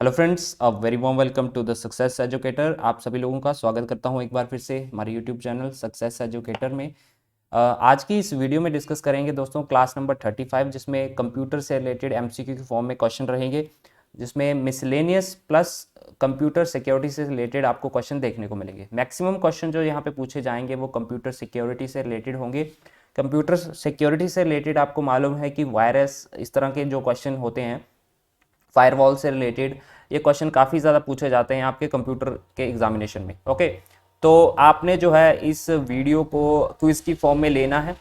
Hello friends, a very warm welcome to the success educator. आप सभी लोगों का स्वागत करता हूं एक बार फिर से हमारे यूट्यूब चैनल सक्सेस एजुकेटर में। आज की इस वीडियो में डिस्कस करेंगे दोस्तों क्लास नंबर 35, जिसमें कंप्यूटर से रिलेटेड एमसीक्यू के फॉर्म में क्वेश्चन रहेंगे, जिसमें मिसलेनियस प्लस कंप्यूटर सिक्योरिटी से रिलेटेड आपको क्वेश्चन देखने को मिलेंगे। मैक्सिमम क्वेश्चन जो यहाँ पे पूछे जाएंगे वो कंप्यूटर सिक्योरिटी से रिलेटेड होंगे। कंप्यूटर सिक्योरिटी से रिलेटेड आपको मालूम है कि वायरस, इस तरह के जो क्वेश्चन होते हैं फायरवॉल से रिलेटेड, ये क्वेश्चन काफ़ी ज़्यादा पूछे जाते हैं आपके कंप्यूटर के एग्जामिनेशन में। ओके, तो आपने जो है इस वीडियो को क्विज की फॉर्म में लेना है।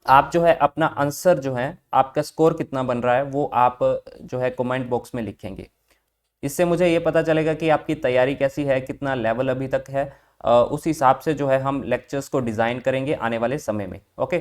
आप जो है अपना आंसर जो है, आपका स्कोर कितना बन रहा है वो आप जो है कमेंट बॉक्स में लिखेंगे। इससे मुझे ये पता चलेगा कि आपकी तैयारी कैसी है, कितना लेवल अभी तक है। उस हिसाब से जो है हम लेक्चर्स को डिज़ाइन करेंगे आने वाले समय में। ओके,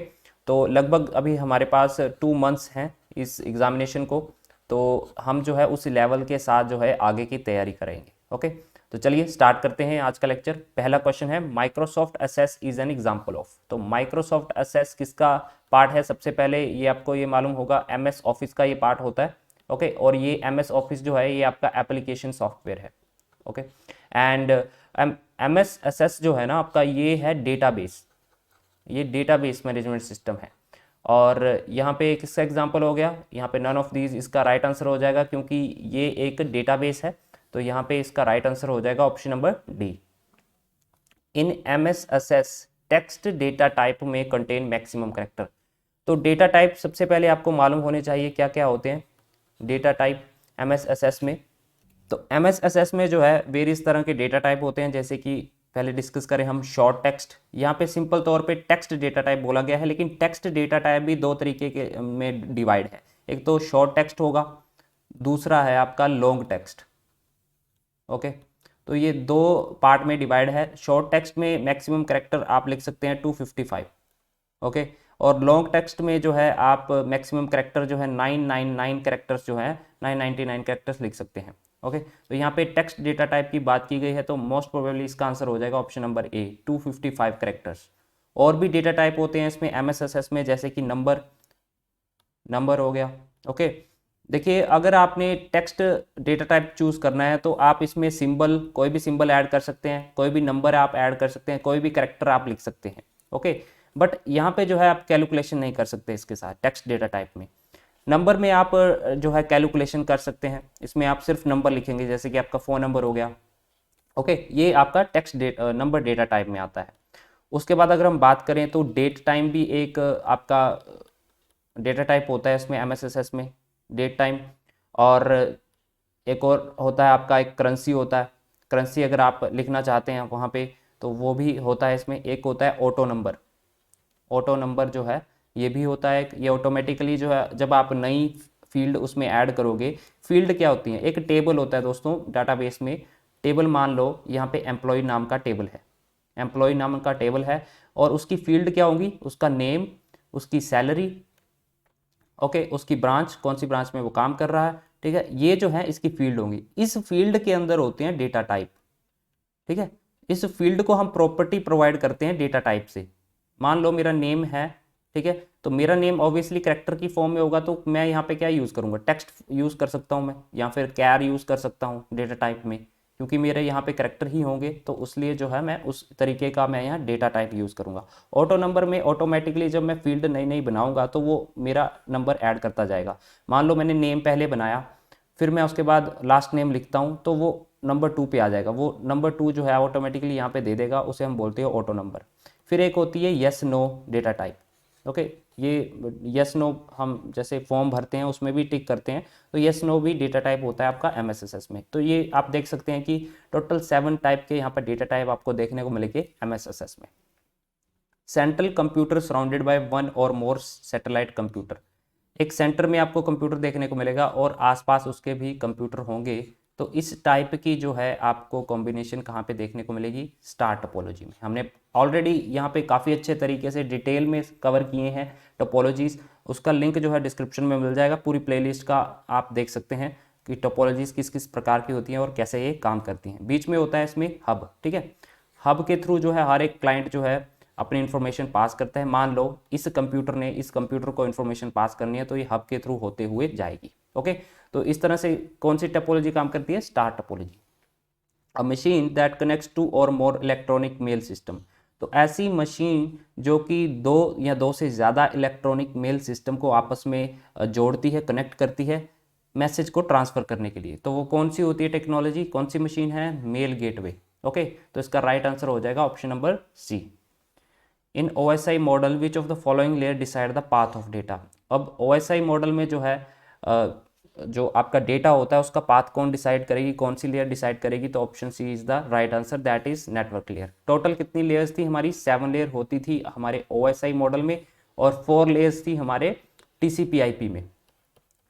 तो लगभग अभी हमारे पास 2 मंथ्स हैं इस एग्ज़ामिनेशन को, तो हम जो है उस लेवल के साथ जो है आगे की तैयारी करेंगे। ओके, तो चलिए स्टार्ट करते हैं आज का लेक्चर। पहला क्वेश्चन है Microsoft Access is an example of. तो माइक्रोसॉफ्ट एसेस किसका पार्ट है? सबसे पहले ये आपको ये मालूम होगा एमएस ऑफिस का ये पार्ट होता है। ओके, और ये एमएस ऑफिस जो है ये आपका एप्लीकेशन सॉफ्टवेयर है। ओके, एंड एमएस एसएस जो है ना आपका, ये है डेटाबेस, ये डेटाबेस मैनेजमेंट सिस्टम है। और यहाँ पे किसका एग्जांपल हो गया? यहाँ पे नन ऑफ दीज इसका राइट आंसर हो जाएगा, क्योंकि ये एक डेटाबेस है। तो यहाँ पे इसका राइट आंसर हो जाएगा option number D. In MS SS text data type में कंटेन मैक्सिमम कैरेक्टर। तो डेटा टाइप सबसे पहले आपको मालूम होने चाहिए क्या क्या होते हैं डेटा टाइप एमएसएसएस में। तो एमएसएसएस में जो है वेरियस तरह के डेटा टाइप होते हैं, जैसे कि पहले डिस्कस करें हम शॉर्ट टेक्स्ट। यहाँ पे सिंपल तौर पे टेक्स्ट डेटा टाइप बोला गया है, लेकिन टेक्स्ट डेटा टाइप भी दो तरीके के में डिवाइड है। एक तो शॉर्ट टेक्स्ट होगा, दूसरा है आपका लॉन्ग टेक्स्ट। ओके, तो ये दो पार्ट में डिवाइड है। शॉर्ट टेक्स्ट में मैक्सिमम कैरेक्टर आप लिख सकते हैं 255। ओके, और लॉन्ग टेक्स्ट में जो है आप मैक्सिमम कैरेक्टर जो है 999 कैरेक्टर्स जो है 999 कैरेक्टर्स लिख सकते हैं। ओके, तो यहाँ पे टेक्स्ट डेटा टाइप की बात की गई है, तो मोस्ट प्रोबेबली इसका आंसर हो जाएगा ऑप्शन नंबर ए, 255 कैरेक्टर्स। और भी डेटा टाइप होते हैं इसमें एमएसएसएस में, जैसे कि नंबर हो गया। ओके, देखिए अगर आपने टेक्स्ट डेटा टाइप चूज करना है तो आप इसमें सिंबल, कोई भी सिंबल ऐड कर सकते हैं, कोई भी नंबर आप ऐड कर सकते हैं, कोई भी कैरेक्टर आप लिख सकते हैं। ओके, बट यहाँ पे जो है आप कैलकुलेशन नहीं कर सकते इसके साथ टेक्स्ट डेटा टाइप में। नंबर में आप जो है कैलकुलेशन कर सकते हैं, इसमें आप सिर्फ नंबर लिखेंगे, जैसे कि आपका फ़ोन नंबर हो गया। ओके, ये आपका टेक्स्ट नंबर डेटा टाइप में आता है। उसके बाद अगर हम बात करें तो डेट टाइम भी एक आपका डेटा टाइप होता है इसमें एमएसएसएस में, डेट टाइम। और एक और होता है आपका, एक करेंसी होता है। करेंसी अगर आप लिखना चाहते हैं वहाँ पे तो वो भी होता है इसमें। एक होता है ऑटो नंबर, ऑटो नंबर जो है ये भी होता है। ये ऑटोमेटिकली जो है जब आप नई फील्ड उसमें ऐड करोगे, फील्ड क्या होती है? एक टेबल होता है दोस्तों डाटाबेस में। टेबल मान लो यहाँ पे एम्प्लॉय नाम का टेबल है, एम्प्लॉय नाम का टेबल है, और उसकी फील्ड क्या होगी? उसका नेम, उसकी सैलरी, ओके, उसकी ब्रांच, कौन सी ब्रांच में वो काम कर रहा है। ठीक है, ये जो है इसकी फील्ड होंगी। इस फील्ड के अंदर होते हैं डेटा टाइप। ठीक है, इस फील्ड को हम प्रॉपर्टी प्रोवाइड करते हैं डेटा टाइप से। मान लो मेरा नेम है, ठीक है, तो मेरा नेम ऑब्वियसली कैरेक्टर की फॉर्म में होगा, तो मैं यहाँ पे क्या यूज़ करूँगा? टेक्स्ट यूज़ कर सकता हूँ मैं, या फिर कैर यूज़ कर सकता हूँ डेटा टाइप में, क्योंकि मेरे यहाँ पे कैरेक्टर ही होंगे, तो उसलिए जो है मैं उस तरीके का मैं यहाँ डेटा टाइप यूज़ करूँगा। ऑटो नंबर में ऑटोमेटिकली जब मैं फील्ड नई नई बनाऊँगा तो वो मेरा नंबर ऐड करता जाएगा। मान लो मैंने नेम पहले बनाया, फिर मैं उसके बाद लास्ट नेम लिखता हूँ, तो वो नंबर 2 पे आ जाएगा। वो नंबर 2 जो है ऑटोमेटिकली यहाँ पे दे देगा, उसे हम बोलते हैं ऑटो नंबर। फिर एक होती है yes no data type. Okay, ये येस नो हम जैसे फॉर्म भरते हैं उसमें भी टिक करते हैं, तो येस नो भी डेटा टाइप होता है आपका एमएसएसएस में। तो ये आप देख सकते हैं कि टोटल 7 टाइप के यहाँ पर डेटा टाइप आपको देखने को मिलेंगे एमएसएसएस में। Central computer surrounded by one और मोर सैटेलाइट कंप्यूटर। एक सेंटर में आपको कंप्यूटर देखने को मिलेगा और आसपास उसके भी कंप्यूटर होंगे। तो इस टाइप की जो है आपको कॉम्बिनेशन कहाँ पे देखने को मिलेगी? स्टार टोपोलॉजी में। हमने ऑलरेडी यहाँ पे काफ़ी अच्छे तरीके से डिटेल में कवर किए हैं टोपोलॉजीज़। उसका लिंक जो है डिस्क्रिप्शन में मिल जाएगा, पूरी प्लेलिस्ट का आप देख सकते हैं कि टोपोलॉजीज़ किस किस प्रकार की होती हैं और कैसे ये काम करती हैं। बीच में होता है इसमें हब। ठीक है, हब के थ्रू जो है हर एक क्लाइंट जो है अपनी इन्फॉर्मेशन पास करता है। मान लो इस कंप्यूटर ने इस कंप्यूटर को इन्फॉर्मेशन पास करनी है, तो ये हब के थ्रू होते हुए जाएगी। ओके, तो इस तरह से कौन सी टपोलॉजी काम करती है? Star topology. A machine that connects to और मोर इलेक्ट्रॉनिक मेल सिस्टम, तो ऐसी मशीन जो कि दो या दो से ज़्यादा इलेक्ट्रॉनिक मेल सिस्टम को आपस में जोड़ती है, कनेक्ट करती है मैसेज को ट्रांसफ़र करने के लिए, तो वो कौन सी होती है टेक्नोलॉजी, कौन सी मशीन है? Mail gateway. ओके, तो इसका राइट आंसर हो जाएगा option number C. In OSI model which of the following layer decide the path of data. अब OSI मॉडल में जो है जो आपका डेटा होता है उसका पाथ कौन डिसाइड करेगी, कौन सी लेयर डिसाइड करेगी? तो option C is the right answer, that is network layer. Total कितनी लेयर्स थी हमारी? 7 लेयर होती थी हमारे OSI मॉडल में और 4 लेयर्स थी हमारे TCP/IP में।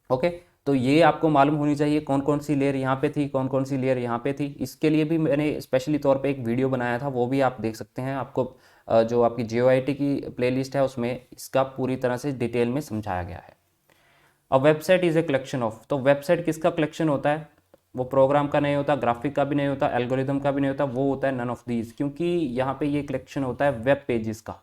ओके, तो ये आपको मालूम होनी चाहिए कौन कौन सी लेयर यहाँ पे थी, कौन कौन सी लेयर यहाँ पे थी। इसके लिए भी मैंने स्पेशली तौर पे एक वीडियो बनाया था, वो भी आप देख सकते हैं। आपको जो आपकी JOIT की प्लेलिस्ट है उसमें इसका पूरी तरह से डिटेल में समझाया गया है। अब website is a collection of, तो वेबसाइट किसका कलेक्शन होता है? वो प्रोग्राम का नहीं होता, ग्राफिक का भी नहीं होता, एल्गोरिदम का भी नहीं होता, वो होता है नन ऑफ दीज, क्योंकि यहाँ पे ये कलेक्शन होता है वेब पेजेस का।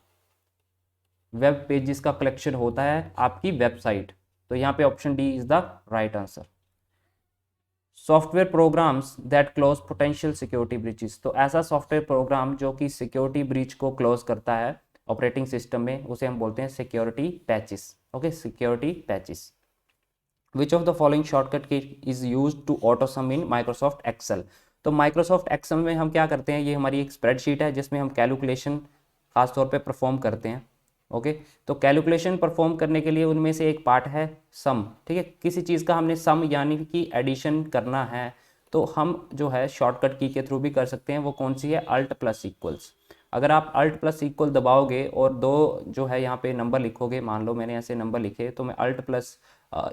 वेब पेजेस का कलेक्शन होता है आपकी वेबसाइट, तो यहाँ पे option D is the right answer. Software programmes that close potential security breaches, तो ऐसा सॉफ्टवेयर प्रोग्राम जो कि सिक्योरिटी ब्रीच को क्लोज करता है ऑपरेटिंग सिस्टम में, उसे हम बोलते हैं security patches. Okay, security patches. Which of the following shortcut key is use to auto sum in Microsoft Excel, तो माइक्रोसॉफ्ट एक्सेल में हम क्या करते हैं? ये हमारी एक स्प्रेडशीट है जिसमें हम कैलकुलेशन खासतौर पे परफॉर्म करते हैं। ओके, तो कैलकुलेशन परफॉर्म करने के लिए उनमें से एक पार्ट है सम। ठीक है, किसी चीज़ का हमने सम यानी कि एडिशन करना है, तो हम जो है शॉर्टकट की के थ्रू भी कर सकते हैं। वो कौन सी है? Alt plus equals. अगर आप अल्ट प्लस इक्वल दबाओगे और दो जो है यहाँ पे नंबर लिखोगे, मान लो मैंने ऐसे नंबर लिखे, तो मैं अल्ट प्लस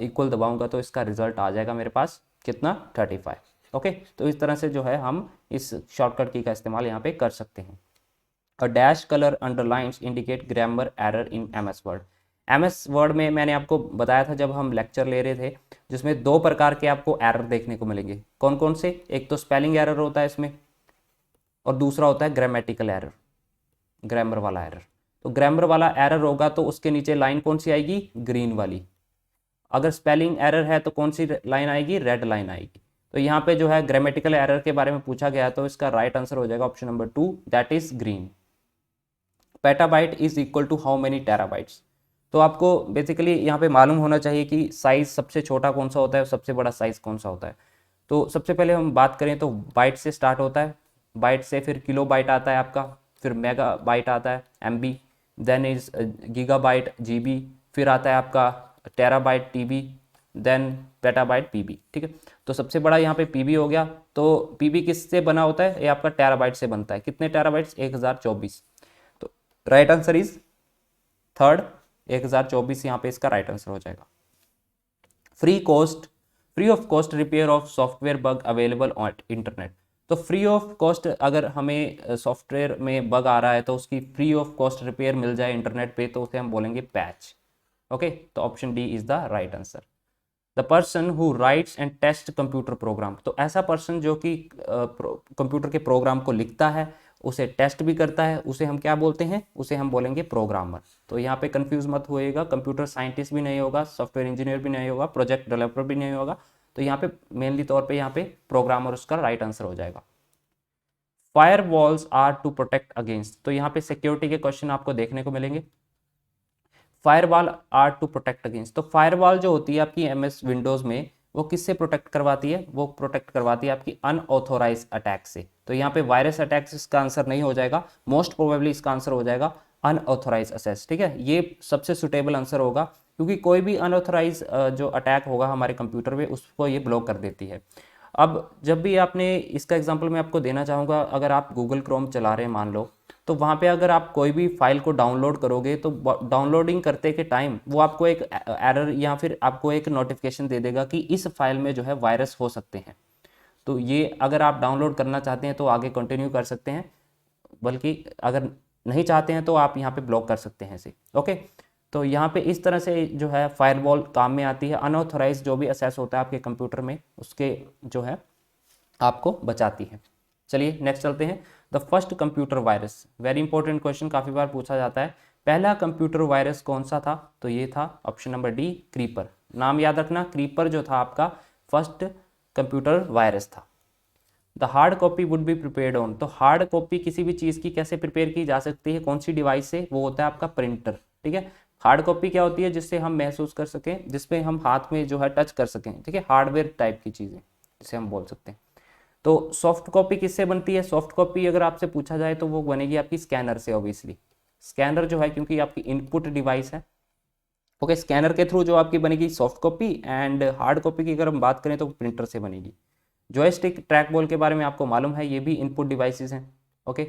इक्वल दबाऊंगा तो इसका रिजल्ट आ जाएगा मेरे पास कितना? 35। ओके, तो इस तरह से जो है हम इस शॉर्टकट की का इस्तेमाल यहाँ पे कर सकते हैं। A dash colour underlines indicate grammar error in MS word. MS word में मैंने आपको बताया था जब हम लेक्चर ले रहे थे, जिसमें 2 प्रकार के आपको एरर देखने को मिलेंगे। कौन कौन से? एक तो स्पेलिंग एरर होता है इसमें, और दूसरा होता है ग्रामेटिकल एरर, ग्रामर वाला एरर। तो ग्रामर वाला एरर होगा तो उसके नीचे लाइन कौन सी आएगी? ग्रीन वाली। अगर स्पेलिंग एरर है तो कौन सी लाइन आएगी? रेड लाइन आएगी। तो यहाँ पे जो है ग्रामेटिकल एरर के बारे में पूछा गया, तो इसका राइट आंसर हो जाएगा option number 2, that is green. Petabyte is equal to how many terabytes, तो आपको बेसिकली यहाँ पे मालूम होना चाहिए कि साइज सबसे छोटा कौन सा होता है, सबसे बड़ा साइज कौन सा होता है। तो सबसे पहले हम बात करें तो बाइट से स्टार्ट होता है, बाइट से फिर किलो बाइट आता है आपका, फिर मेगा बाइट आता है MB, then is gigabyte GB, फिर आता है आपका terabyte TB, then petabyte PB। ठीक है, तो सबसे बड़ा यहाँ पे PB हो गया। तो PB किससे बना होता है? ये आपका टेराबाइट से बनता है। कितने टेराबाइट्स? 1024। तो राइट आंसर इज थर्ड, 1024 यहाँ पे इसका राइट आंसर हो जाएगा। Free of cost repair of software bug available on internet, तो फ्री ऑफ कॉस्ट अगर हमें सॉफ्टवेयर में बग आ रहा है तो उसकी फ्री ऑफ कॉस्ट रिपेयर मिल जाए इंटरनेट पे, तो उसे हम बोलेंगे पैच। ओके, तो option D is the right answer. The person who writes and test computer program, तो ऐसा पर्सन जो कि कंप्यूटर के प्रोग्राम को लिखता है, उसे टेस्ट भी करता है, उसे हम क्या बोलते हैं? उसे हम बोलेंगे प्रोग्रामर। तो यहाँ पे कंफ्यूज मत होइएगा, कंप्यूटर साइंटिस्ट भी नहीं होगा, सॉफ्टवेयर इंजीनियर भी नहीं होगा, प्रोजेक्ट डेवलपर भी नहीं होगा। तो यहाँ पे मेनली तौर पे यहाँ पे प्रोग्रामर उसका राइट आंसर हो जाएगा। Firewalls are to protect against, तो यहाँ पे सिक्योरिटी के क्वेश्चन आपको देखने को मिलेंगे। Firewall are to protect against, तो फायरवॉल जो होती है आपकी MS विंडोज में, वो किससे प्रोटेक्ट करवाती है? वो प्रोटेक्ट करवाती है आपकी अनऑथोराइज अटैक से। तो यहाँ पे वायरस अटैक्स इसका आंसर नहीं हो जाएगा, मोस्ट प्रोबेबली इसका आंसर हो जाएगा अनऑथोराइज एक्सेस। ठीक है, ये सबसे सुटेबल आंसर होगा, क्योंकि कोई भी अनऑथोराइज जो अटैक होगा हमारे कंप्यूटर में, उसको ये ब्लॉक कर देती है। अब जब भी आपने इसका एग्जाम्पल मैं आपको देना चाहूँगा, अगर आप गूगल क्रोम चला रहे हैं मान लो, तो वहाँ पे अगर आप कोई भी फाइल को डाउनलोड करोगे तो डाउनलोडिंग करते के टाइम वो आपको एक एरर या फिर आपको एक नोटिफिकेशन दे देगा कि इस फाइल में जो है वायरस हो सकते हैं। तो ये अगर आप डाउनलोड करना चाहते हैं तो आगे कंटिन्यू कर सकते हैं, बल्कि अगर नहीं चाहते हैं तो आप यहाँ पे ब्लॉक कर सकते हैं इसे। ओके, तो यहाँ पे इस तरह से जो है फायरवॉल काम में आती है, अनऑथोराइज जो भी एक्सेस होता है आपके कंप्यूटर में उसके जो है आपको बचाती है। चलिए नेक्स्ट चलते हैं। The first computer virus, very important question, काफ़ी बार पूछा जाता है। पहला कंप्यूटर वायरस कौन सा था? तो ये था ऑप्शन नंबर डी, क्रीपर। नाम याद रखना, क्रीपर जो था आपका फर्स्ट कंप्यूटर वायरस था। The hard copy would be prepared on, तो हार्ड कॉपी किसी भी चीज़ की कैसे प्रिपेयर की जा सकती है, कौन सी डिवाइस से, वो होता है आपका प्रिंटर। ठीक है, हार्ड कॉपी क्या होती है, जिससे हम महसूस कर सकें, जिसपे हम हाथ में जो है टच कर सकें। ठीक है, हार्डवेयर टाइप की चीज़ें जिसे हम बोल सकते हैं। तो सॉफ्ट कॉपी किससे बनती है, सॉफ्ट कॉपी अगर आपसे पूछा जाए तो वो बनेगी आपकी स्कैनर से। ऑब्वियसली स्कैनर जो है, क्योंकि आपकी इनपुट डिवाइस है। ओके, स्कैनर के थ्रू जो आपकी बनेगी soft copy, and hard copy की अगर हम बात करें तो प्रिंटर से बनेगी। जॉयस्टिक, ट्रैक बॉल के बारे में आपको मालूम है, ये भी इनपुट डिवाइसेस हैं। ओके,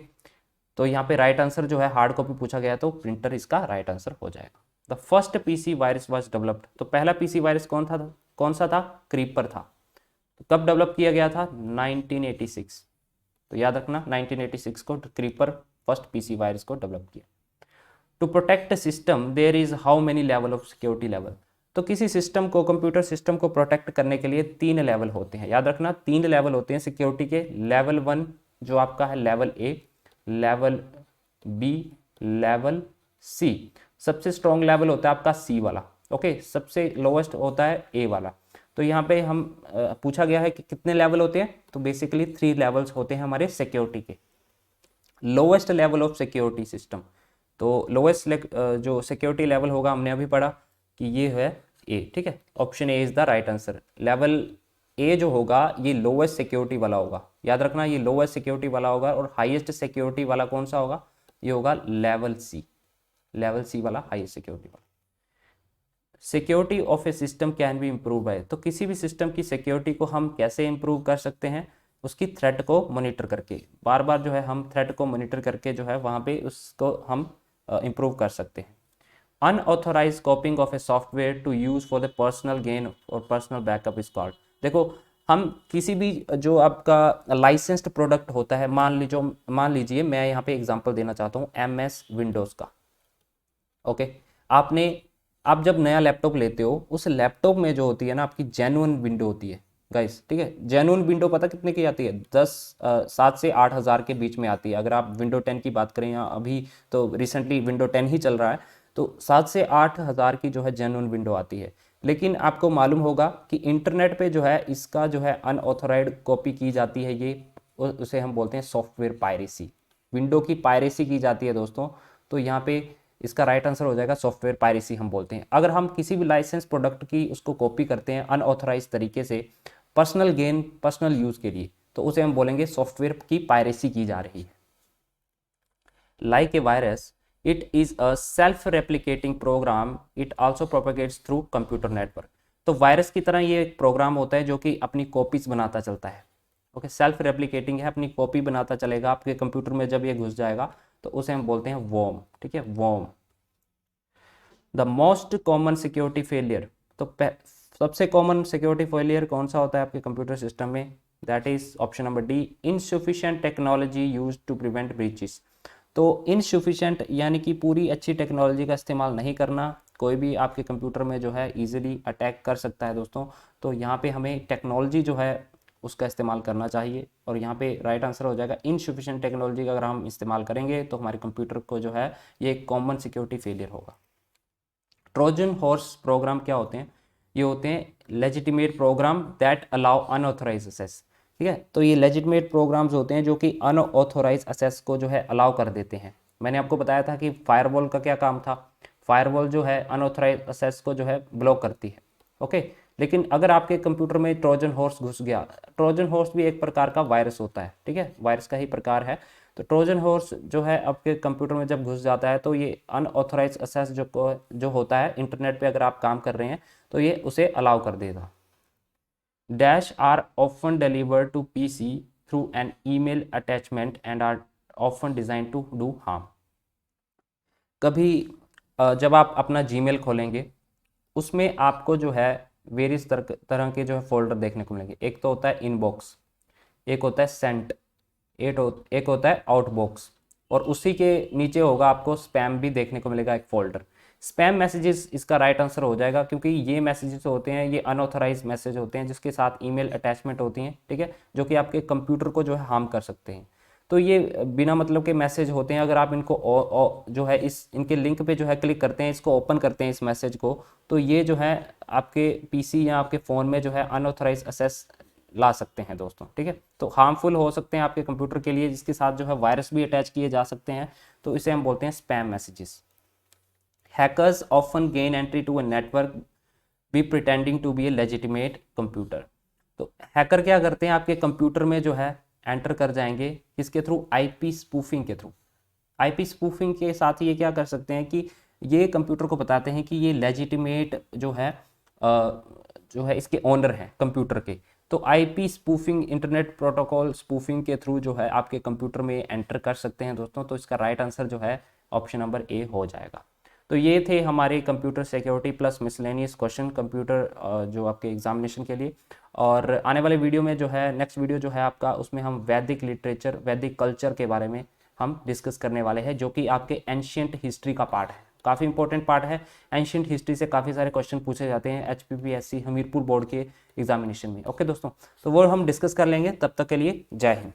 तो यहाँ पे राइट आंसर जो है हार्ड कॉपी पूछा गया तो प्रिंटर इसका राइट आंसर हो जाएगा। The first PC virus was developed, तो पहला पीसी वायरस कौन सा था, क्रीपर था। तो कब डेवलप किया गया था, 1986। तो याद रखना 1986 को क्रीपर फर्स्ट पीसी वायरस को डेवलप किया। To protect system there is how many level of security level, तो किसी सिस्टम को, कंप्यूटर सिस्टम को प्रोटेक्ट करने के लिए 3 लेवल होते हैं। याद रखना 3 लेवल होते हैं सिक्योरिटी के। लेवल 1 जो आपका है level A, level B, level C. सबसे स्ट्रॉन्ग लेवल होता है आपका सी वाला। ओके, सबसे लोवेस्ट होता है ए वाला। तो यहाँ पे हम पूछा गया है कि कितने लेवल होते हैं, तो बेसिकली 3 लेवल्स होते हैं हमारे सिक्योरिटी के। Lowest level of security system, तो लोवेस्ट जो सिक्योरिटी लेवल होगा हमने अभी पढ़ा कि ये है ए। ठीक है, option A is the right answer. Level A जो होगा ये लोवेस्ट सिक्योरिटी वाला होगा। याद रखना ये लोवेस्ट सिक्योरिटी वाला होगा, और हाईएस्ट सिक्योरिटी वाला कौन सा होगा, ये होगा लेवल सी। लेवल सी वाला हाईएस्ट सिक्योरिटी वाला। Security of A system can be improve bye, तो किसी भी सिस्टम की सिक्योरिटी को हम कैसे इम्प्रूव कर सकते हैं, उसकी थ्रेट को मॉनिटर करके। बार बार जो है हम थ्रेट को मॉनिटर करके जो है वहाँ पे उसको हम इम्प्रूव कर सकते हैं। Unauthorised copying of a software to use for the personal gain और पर्सनल बैकअप इज कॉल्ड। देखो हम किसी भी जो आपका लाइसेंस्ड प्रोडक्ट होता है, मान लीजिए मैं यहाँ पे एग्जांपल देना चाहता हूँ MS विंडोज़ का। ओके, आप जब नया लैपटॉप लेते हो, उस लैपटॉप में जो होती है ना आपकी जेन्युइन विंडो होती है गाइस। ठीक है, जेन्युइन विंडो पता कितने की आती है, 7 से 8 हज़ार के बीच में आती है। अगर आप विंडो 10 की बात करें, या अभी तो रिसेंटली विंडो 10 ही चल रहा है, तो 7 से 8 हज़ार की जो है जेन्युइन विंडो आती है। लेकिन आपको मालूम होगा कि इंटरनेट पे जो है इसका जो है अनऑथोराइज्ड कॉपी की जाती है, ये उसे हम बोलते हैं सॉफ्टवेयर पायरेसी। विंडो की पायरेसी की जाती है दोस्तों। तो यहाँ पे इसका राइट आंसर हो जाएगा सॉफ्टवेयर पायरेसी हम बोलते हैं। अगर हम किसी भी लाइसेंस प्रोडक्ट की उसको कॉपी करते हैं अनऑथोराइज तरीके से, पर्सनल गेन, पर्सनल यूज के लिए, तो उसे हम बोलेंगे सॉफ्टवेयर की पायरेसी की जा रही है। Like a virus, it is a self replicating program, it also propagates through computer network. तो वायरस की तरह ये एक प्रोग्राम होता है जो कि अपनी कॉपीज बनाता चलता है। ओके, सेल्फ रेप्लिकेटिंग है, अपनी कॉपी बनाता चलेगा आपके कंप्यूटर में। जब ये घुस जाएगा तो उसे हम बोलते हैं वॉर्म। ठीक है, worm. The most common security failure, तो सबसे कॉमन सिक्योरिटी फेलियर कौन सा होता है आपके कंप्यूटर सिस्टम में, that is option number D, insufficient technology used to prevent breaches. तो इनसफिशिएंट यानी कि पूरी अच्छी टेक्नोलॉजी का इस्तेमाल नहीं करना। कोई भी आपके कंप्यूटर में जो है इजीली अटैक कर सकता है दोस्तों। तो यहाँ पे हमें टेक्नोलॉजी जो है उसका इस्तेमाल करना चाहिए, और यहाँ पे राइट आंसर हो जाएगा इनसफिशिएंट टेक्नोलॉजी का अगर हम इस्तेमाल करेंगे तो हमारे कंप्यूटर को जो है ये एक कॉमन सिक्योरिटी फेलियर होगा। ट्रोजन हॉर्स प्रोग्राम क्या होते हैं, ये होते हैं legitimate program that allow unauthorised access. ठीक है, तो ये लेजिटिमेट प्रोग्राम्स होते हैं जो कि अनऑथोराइज एक्सेस को जो है अलाउ कर देते हैं। मैंने आपको बताया था कि फायरवॉल का क्या काम था, फायरवॉल जो है अनऑथोराइज एक्सेस को जो है ब्लॉक करती है। ओके, लेकिन अगर आपके कंप्यूटर में ट्रोजन हॉर्स घुस गया, ट्रोजन हॉर्स भी एक प्रकार का वायरस होता है। ठीक है, वायरस का ही प्रकार है। तो ट्रोजन हॉर्स जो है आपके कंप्यूटर में जब घुस जाता है तो ये अनऑथोराइज एक्सेस जो होता है इंटरनेट पे अगर आप काम कर रहे हैं तो ये उसे अलाउ कर देगा। Dash are often delivered to PC through an email attachment and are often design to do harm. कभी जब आप अपना जीमेल खोलेंगे उसमें आपको जो है वेरियस तरह के जो है फोल्डर देखने को मिलेंगे। एक तो होता है इनबॉक्स, एक होता है सेंट, एक होता है आउटबॉक्स, और उसी के नीचे होगा आपको स्पैम भी देखने को मिलेगा एक फोल्डर। स्पैम मैसेजेस इसका राइट आंसर हो जाएगा, क्योंकि ये मैसेजेस होते हैं, ये अनऑथराइज मैसेज होते हैं जिसके साथ ईमेल अटैचमेंट होती हैं। ठीक है, जो कि आपके कंप्यूटर को जो है हार्म कर सकते हैं। तो ये बिना मतलब के मैसेज होते हैं, अगर आप इनको जो है इस इनके लिंक पे जो है क्लिक करते हैं, इसको ओपन करते हैं इस मैसेज को, तो ये जो है आपके पीसी या आपके फ़ोन में जो है अनऑथराइज एक्सेस ला सकते हैं दोस्तों, ठीक है। तो हार्मफुल हो सकते हैं आपके कंप्यूटर के लिए, जिसके साथ जो है वायरस भी अटैच किए जा सकते हैं, तो इसे हम बोलते हैं spam messages. Hackers often gain entry to a network be pretending to be a legitimate computer. तो हैकर क्या करते हैं, आपके कंप्यूटर में जो है एंटर कर जाएंगे, किसके थ्रू, आईपी स्पूफिंग के थ्रू। आईपी स्पूफिंग के साथ ये क्या कर सकते हैं कि ये कंप्यूटर को बताते हैं कि ये लेजिटिमेट जो है इसके ओनर हैं कंप्यूटर के। तो IP spoofing, internet protocol spoofing के थ्रू जो है आपके कंप्यूटर में एंटर कर सकते हैं दोस्तों। तो इसका राइट आंसर जो है ऑप्शन नंबर ए हो जाएगा। तो ये थे हमारे computer security plus miscellaneous question computer जो आपके एग्जामिनेशन के लिए। और आने वाले वीडियो में जो है, नेक्स्ट वीडियो जो है आपका, उसमें हम वैदिक लिटरेचर, वैदिक कल्चर के बारे में हम डिस्कस करने वाले हैं, जो कि आपके एंशियंट हिस्ट्री का पार्ट है, काफ़ी इंपॉर्टेंट पार्ट है। एंशियंट हिस्ट्री से काफ़ी सारे क्वेश्चन पूछे जाते हैं HPPSC हमीरपुर बोर्ड के एग्जामिनेशन में। ओके दोस्तों, तो वो हम डिस्कस कर लेंगे। तब तक के लिए जय हिंद।